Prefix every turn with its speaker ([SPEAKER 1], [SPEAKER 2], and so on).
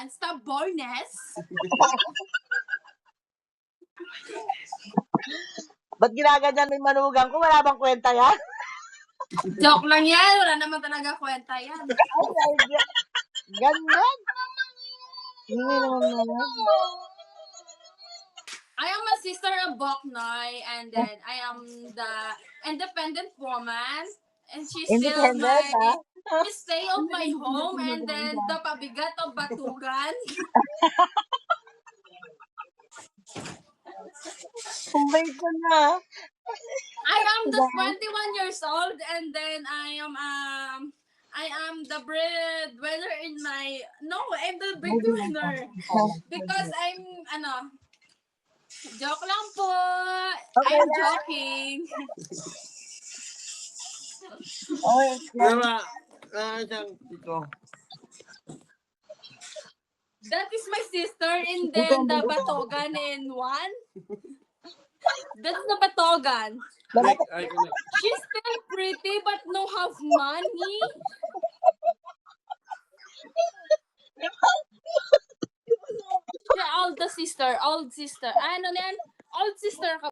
[SPEAKER 1] Stubbornness.
[SPEAKER 2] Ba't ginaganyan mo yung manugang ko? Wala bang kwenta yan?
[SPEAKER 1] Joke lang yan. Wala naman talaga kwenta yan.
[SPEAKER 2] Ganyan. Hindi naman naman.
[SPEAKER 1] I am a sister of Boknoy, and then I am the independent woman, and she stay of my home, and then the pabigat of Batugan.
[SPEAKER 2] Kumbay ko na.
[SPEAKER 1] I am the 21 years old, and then I am the breadwinner in my... No, I'm the breadwinner. Because I'm, joke lang po.
[SPEAKER 2] Okay
[SPEAKER 1] I'm
[SPEAKER 2] na.
[SPEAKER 1] joking.
[SPEAKER 2] Okay.
[SPEAKER 1] That is my sister, and then the Batogan in one. That's the Batogan. She's still pretty, but no have money. Siya old sister. Ano yan? Old sister ka.